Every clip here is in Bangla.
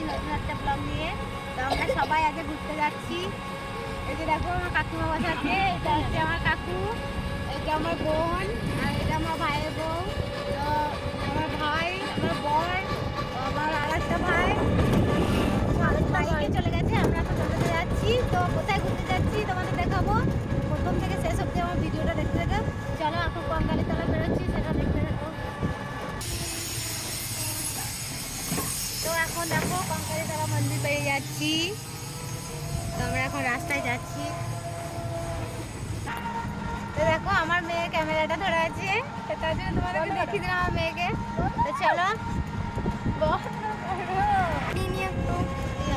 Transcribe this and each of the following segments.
নতুন একটা ব্লগ নিয়ে। তো আমরা সবাই আগে ঘুরতে যাচ্ছি। এই যে দেখো আমার কাকিমা বসাচ্ছে, এটা হচ্ছে আমার কাকু, এটা আমার বোন, আর এটা আমার ভাইয়ের বউ। তো আমার ভাই, আমার বর, আমার আর একটা ভাই বাইকে চলে গেছে, আমরা এখন টোটোতে যাচ্ছি। তো কোথায় ঘুরতে যাচ্ছি তোমাদের দেখাবো, প্রথম থেকে শেষ অবধি আমার ভিডিওটা দেখতে থাকো। চলো এখন কঙ্কালীতলা বেরোচ্ছি, সেটা দেখতে থাকো। তো এখন দেখো কঙ্কালীতলা মন্দির পেয়ে যাচ্ছি। তো আমরা এখন রাস্তায় যাচ্ছি। তো দেখো আমার মেয়ে ক্যামেরাটা ধরে আছে, তার জন্য তোমাদেরকে দেখিয়ে দিলাম আমার মেয়েকে। তো চলো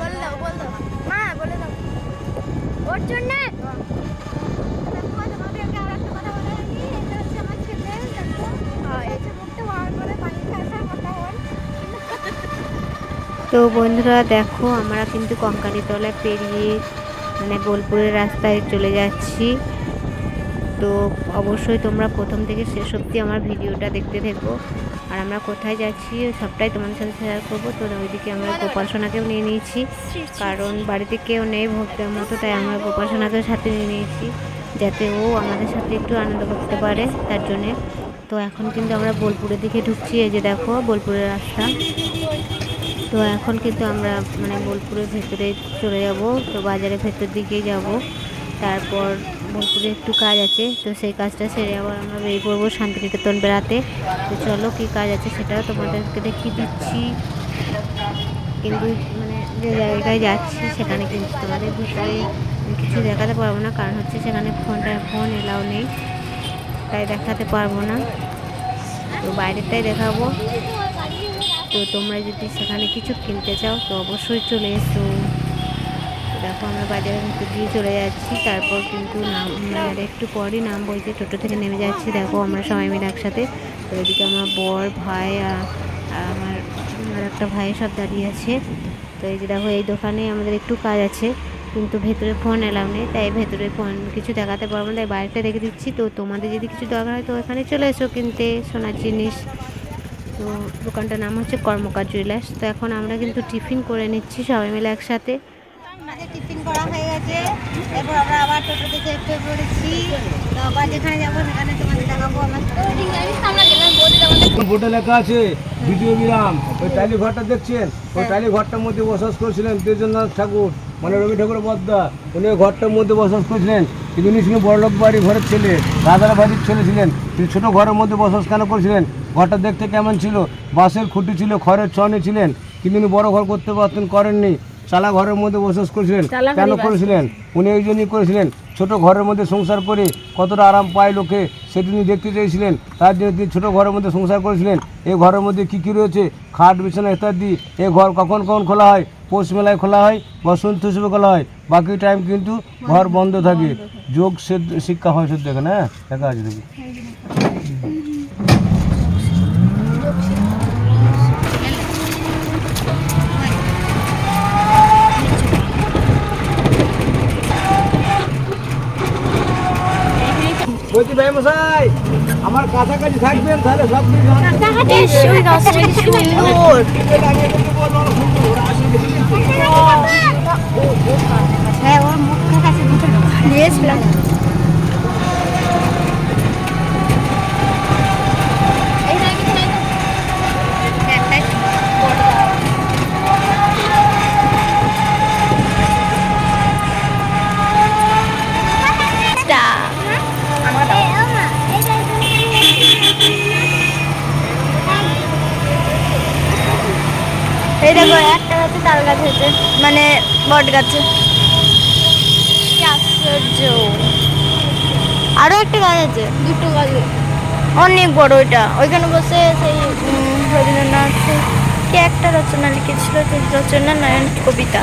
বলে দাও মা, বলে দাও ওর জন্য। তোমাদেরকে আর একটা কথা বলে রাখি, এটা হচ্ছে আমার ছেলে। দেখো মুখটা বার করে পানি খাওয়ার কথা বল। তো বন্ধুরা দেখো আমরা কিন্তু কঙ্কালীতলা পেরিয়ে মানে বোলপুরের রাস্তায় চলে যাচ্ছি। তো অবশ্যই তোমরা প্রথম থেকে শেষ অবধি আমার ভিডিওটা দেখতে থাকবো। আর আমরা কোথায় যাচ্ছি সবটাই তোমাদের সাথে শেয়ার করবো। তো ওইদিকে আমরা গোপাল সোনাকেও নিয়ে নিয়েছি, কারণ বাড়িতে কেউ নেই ভোগদের মতো, তাই আমরা গোপাল সোনাকেও সাথে নিয়ে নিয়েছি, যাতে ও আমাদের সাথে একটু আনন্দ করতে পারে, তার জন্যে। তো এখন কিন্তু আমরা বোলপুরের দিকে ঢুকছি। এই যে দেখো বোলপুরের রাস্তা। তো এখন কিন্তু আমরা মানে বোলপুরের ভেতরে চলে যাব। তো বাজারের ভেতর দিকেই যাব। তারপর বোলপুরে একটু কাজ আছে, তো সেই কাজটা সেরে আবার আমরা বেরিয়ে পড়বো শান্তিনিকেতন বেড়াতে। তো চলো কী কাজ আছে সেটাও তোমাদেরকে দেখিয়ে দিচ্ছি। কিন্তু মানে যে জায়গায় যাচ্ছি সেখানে কিন্তু তোমাদের ভিতরে কিছু দেখাতে পারবো না, কারণ হচ্ছে সেখানে ফোন এলাও নেই, তাই দেখাতে পারবো না। তো বাইরেরটাই দেখাবো। তো তোমরা যদি সেখানে কিছু কিনতে চাও তো অবশ্যই চলে এসো। দেখো আমরা বাজারের ভিতর দিয়ে চলে যাচ্ছি। তারপর কিন্তু একটু পরই নাম বলছে, টোটো থেকে নেমে যাচ্ছি। দেখো আমরা সবাই মিলে একসাথে। তো এদিকে আমার বর, ভাই আর আমার একটা ভাই সব দাঁড়িয়ে আছে। তো এই যে দেখো এই দোকানে আমাদের একটু কাজ আছে, কিন্তু ভেতরে ফোন এলাও নেই, তাই ভেতরে ফোন কিছু দেখাতে পারবো না, তাই বাইরেটা রেখে দিচ্ছি। তো তোমাদের যদি কিছু দরকার হয় তো এখানে চলে এসো কিনতে সোনার জিনিস। তো দোকানটার নাম হচ্ছে কর্মকার জুয়েলার্স। তো এখন আমরা কিন্তু টিফিন করে নিচ্ছি সবাই মিলে একসাথে। আমাদের টিফিন করা হয়ে গেছে, এরপর আমরা আবার টোটোতে চেপে পড়েছি। তো আবার যেখানে যাবো সেখানে তোমাদের দেখাবো। বোর্ডে লেখা আছে দ্বিতীয় বিরাম। ওই টাইলি ঘরটা দেখছেন, ওই টাইলি ঘরটার মধ্যে বসবাস করেছিলেন তেজেন্দ্রনাথ ঠাকুর, মানে রবি ঠাকুর বদ্দা। উনি ওই ঘরটার মধ্যে বসবাস করেছিলেন, কিন্তু উনি ছিলেন বড়লোক বাড়ি ঘরের ছেলে, রাজার বাড়ির ছেলে ছিলেন। তিনি ছোটো ঘরের মধ্যে বসবাস কেন করেছিলেন? ঘরটা দেখতে কেমন ছিল? বাঁশের খুঁটি ছিল, খড়ের ছনে ছিলেন, কিন্তু উনি বড় ঘর করতে পারতেন, করেননি। চালা ঘরের মধ্যে বসবাস করেছিলেন। কেন করেছিলেন? উনি এই জন্যই করেছিলেন, ছোটো ঘরের মধ্যে সংসার করে কতটা আরাম পায় লোকে সেটি তিনি দেখতে চেয়েছিলেন, তার জন্য তিনি ছোটো ঘরের মধ্যে সংসার করেছিলেন। এই ঘরের মধ্যে কী কী রয়েছে, খাট বিছানা ইত্যাদি। এই ঘর কখন কখন খোলা হয়? পৌষ মেলায় খোলা হয়, বসন্ত হিসেবে খোলা হয়, বাকি টাইম কিন্তু ঘর বন্ধ থাকে। যোগ শিক্ষা হয় শুধু দেখেন। হ্যাঁ দেখা আছে দেখি। বলছি ভাই মশাই, আমার কাছাকাছি থাকবেন তাহলে সব কিছু হ্যাঁ ওর মুখের কাছে দিয়েছিলাম। এই দেখো একটা গাছে তাল গাছ হয়েছে, মানে বট গাছে। কি আশ্চর্য! আরো একটা গাছ আছে, দুটো গাছ অনেক বড়। ওইটা ওইখানে বসে সেই রবীন্দ্রনাথ কি একটা রচনা লিখেছিল, রচনা নয়ন কবিতা।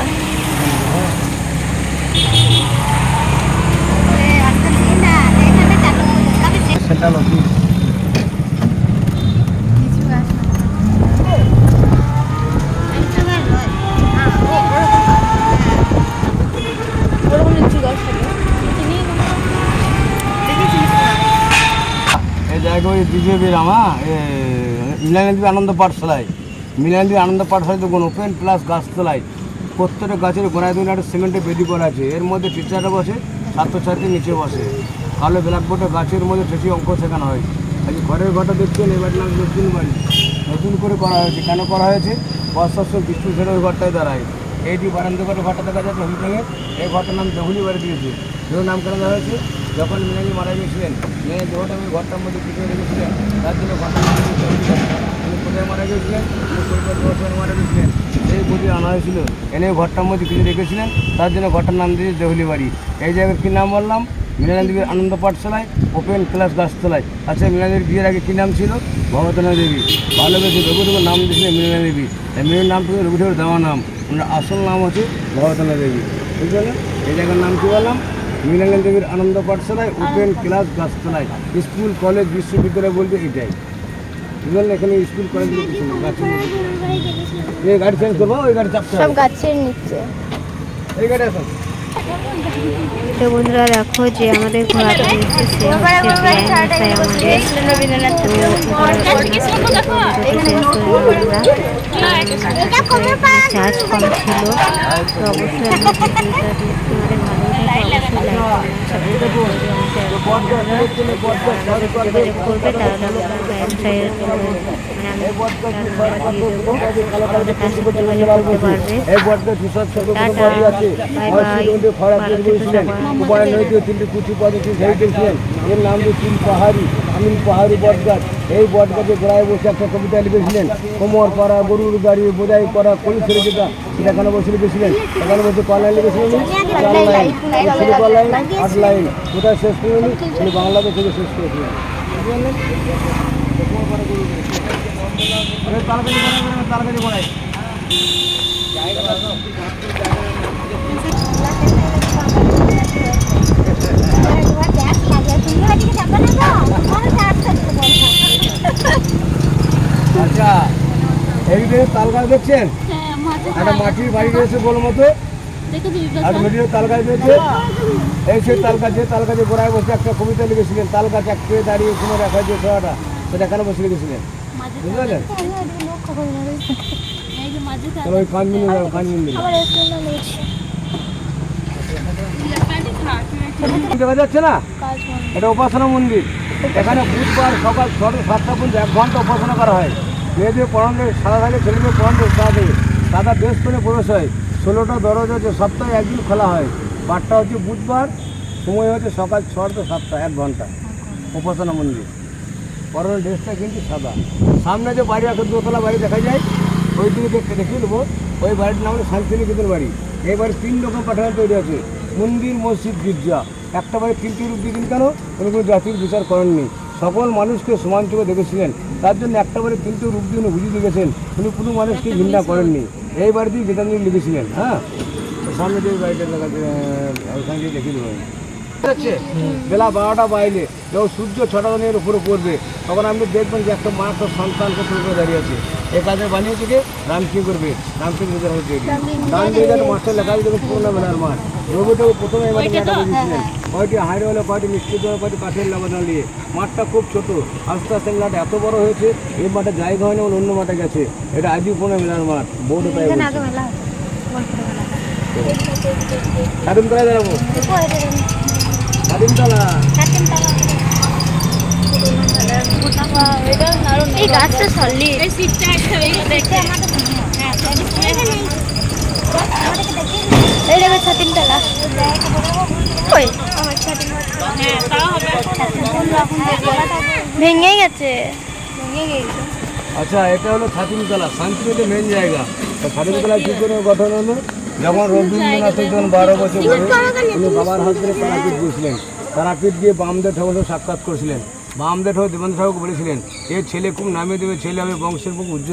এই জায়গায় দ্বিতীয় বিরাম, হ্যাঁ ইংল্যান্ড আনন্দ পাঠশালায় মিলনায়তনবীর আনন্দ পাঠশালা দেখুন ওপেন প্লাস গাছতলায়। প্রত্যেকটা গাছের গোড়ায় দুটো একটা সিমেন্টের বেদি করা আছে। এর মধ্যে টিচাররা বসে, ছাত্রছাত্রী নিচে বসে। কালো ব্ল্যাকবোর্ডে গাছের মধ্যে ঠেসে অঙ্ক শেখানো হয়। আজ ঘরের ঘরটা দেখছেন, এবার নাম নতুন বাড়ি, নতুন করে করা হয়েছে। কেন করা হয়েছে? বর্ষার সময় বৃষ্টি ছেড়ে ওই ঘরটায় দাঁড়ায়। এইটি বারান্দা ঘরে ঘরটা দেখা যাচ্ছে হলুদ রঙের, এই ঘরটার নাম দেহুলি বাড়ি দিয়েছে। দেহুর নাম কেন দেওয়া হয়েছে? যখন মিনাজি মারা গিয়েছিলেন, মেয়ে দেহটা ওই ঘরটার মধ্যে পিছিয়ে রেখেছিলেন, তার জন্য ঘরটার নাম দেহুলি বাড়ি। তিনি কোথায় মারা গিয়েছিলেন? তিনি পরিবার মারা গিয়েছিলেন, সেই বুঝি আনা হয়েছিল, এনে ঘরটার মধ্যে কিছু রেখেছিলেন, তার জন্য ঘরটার নাম দিয়েছে দেহুলি বাড়ি। এই জায়গার কী নাম বললাম? মিলনায়তনবীর আনন্দ পাঠশালায় ওপেন ক্লাস গাছতলায়। আচ্ছা, মিলনাদেবীর বিয়ের আগে কী নাম ছিল? ভবতনা দেবী। ভালোবেসে রঘুদেব নাম দিয়েছিলেন মিলনাদেবী। তাই মেয়ের নাম থেকে রঘুদেবের দেওয়া নাম, ওনার আসল নাম হচ্ছে ভবতনা দেবী। বুঝতে পারলেন? এই জায়গার নাম কী বললাম? মিলনাদেবীর আনন্দ পাঠশালায় ওপেন ক্লাস গাছতলায়। স্কুল কলেজ বিশ্ববিদ্যালয় বলতে এটাই। বুঝলেন? এখানে স্কুল কলেজগুলো কিছু নেই, গাছের মধ্যে। এই গাড়ি চেঞ্জ করবো, ওই গাড়ি চাপতে সব হবে। গাছের নিচে। এই গাড়ি আসুন। তো বন্ধুরা দেখো যে আমাদের ঘোরাটা দিচ্ছে সে হচ্ছে বিআই মশাই আমাদের। তো চার্জ কম ছিল, তো অবশ্যই আমার ভিডিওটা তোমাদের ভালো লাগে যোগাযোগ করবে, তাহলে আমি বিআই মশাইয়ের মানে আমি তার সাথে যোগাযোগ করতে পারবে। এই বটটা তুষার ছোট ছোট বাড়ি আছে। উপায় নদীতে তিনটি কুচি পদ্ধতি ছেড়েছিলেন। এর নাম দিয়ে তিন পাহাড়ি, তিন পাহাড়ি বটগাছ। এই বটগাছে গোড়ায় বসে একটা কবিতা লিখেছিলেন, কোমর পাড়া গরুর গাড়ি বোঝাই করা কলি ছেড়ে যেটা, সেটা এখানে বসে লিখেছিলেন। এখানে বসে ক লাইন লিখেছিলেন? 4 লাইন। ছেলে ক লাইন? 8 লাইন। কোথায় শেষ করেনি? তিনি বাংলাদেশ থেকে শেষ করেছিলেন। তাড়াতাড়ি বড়াই আচ্ছা, এইদিকে তাল গাছ দেখছেন? একটা মাটির বাড়ি রয়েছে গোল মতো, আর মিডিয়ার তাল গাছ রয়েছে। এই সেই তাল গাছ, যে তাল গাছে গোড়ায় বসে একটা কবিতা লিখেছিলেন, তাল গাছ এক পেয়ে দাঁড়িয়ে কোনো রাখা যে ছড়াটা, সেটা এখানে বসে লিখেছিলেন। বুঝতে পারলেন? চলো ওই কানমিনি যাও, কানমিনি দেখা যাচ্ছে না? এটা উপাসনা মন্দির। এখানে বুধবার সকাল 6টা 7টা পর্যন্ত 1 ঘন্টা উপাসনা করা হয়। মেয়েদের পড়ানো সাদা থাকে, ছেলেদের পড়ানো সাদা থাকে। সাদা ড্রেস পরে প্রবেশ হয়। 16টা দরজা হচ্ছে, সপ্তাহে একদিন খোলা হয়। বারটা হচ্ছে বুধবার, সময় হচ্ছে সকাল 6টা 7টা, 1 ঘন্টা। উপাসনা মন্দির। পড়ানোর ড্রেসটা কিন্তু সাদা। সামনে যে বাড়ি আছে, দোতলা বাড়ি দেখা যায়, ওই দিকে দেখিয়ে দেবো। ওই বাড়ির নাম হলো শান্তিনিকেতন বাড়ি। এই বাড়ি 3 রকম পাঠাগার তৈরি আছে, মন্দির, মসজিদ, গির্জা। একটা বাড়ি 3টি রূপ দিয়েছেন কেন? উনি কোনো জাতির বিচার করেননি, সকল মানুষকে সমান চোখে দেখেছিলেন। তার জন্য একটা বাড়ি 3টি রূপ দিয়ে উনি বুঝিয়ে দিয়েছেন, উনি কোনো মানুষকে ঘৃণা করেননি। এই বাড়িতেই গীতাঞ্জলি লিখেছিলেন। হ্যাঁ, সামনে যে বাড়িটা দেখা ওইখান দিয়ে দেখিয়ে দেবেন। বেলা 12টা বাইরে যখন সূর্য 6টা দিনের উপরে পড়বে, তখন আপনি দেখবেন যে একটা মা একটা সন্তানকে তুলে দাঁড়িয়ে আছে। এই কাজে বানিয়েছে কি? রাম কি করবে? রামচন্দ্র রাম দিয়ে মাস্টার লেখা আছে, পূর্ণ বেলার মাঠ। রবিটাকে প্রথমে এবার দিয়েছিলেন। কয়টি হাইড়ে হলো, কয়টি মিষ্টি হলো, কয়টি কাঠের লাগানো নিয়ে। মাঠটা খুব ছোট, আস্তে আস্তে মেলাটা এত বড় হয়েছে, এই মাঠে জায়গা হয় না, অন্য মাঠে গেছে। এটা আজই পূর্ণ মেলার মাঠ। বৌদ্ধ পাই দাঁড়াবো এই গাছটা সরলি এই দেখো ছাতিমতলা। ভেঙে গেছে। আচ্ছা, এটা হলো ছাতিমতলা, শান্তিনিকেতন মেন জায়গা। ছাতিমতলা কী করে গঠন হলো? যখন রবীন্দ্রনাথ যখন 12 বছর বয়স, উনি বাবার হাত ধরে তারাপীঠ গিয়েছিলেন। তারাপীঠ গিয়ে বামদেব ঠাকুর সাক্ষাৎ করেছিলেন। বামদেব ঠাকুর দেবেন্দ্র ঠাকুরকে বলেছিলেন, এ ছেলে খুব নামিয়ে দেবে, ছেলে হবে বংশের মুখ উজ্জ্বল।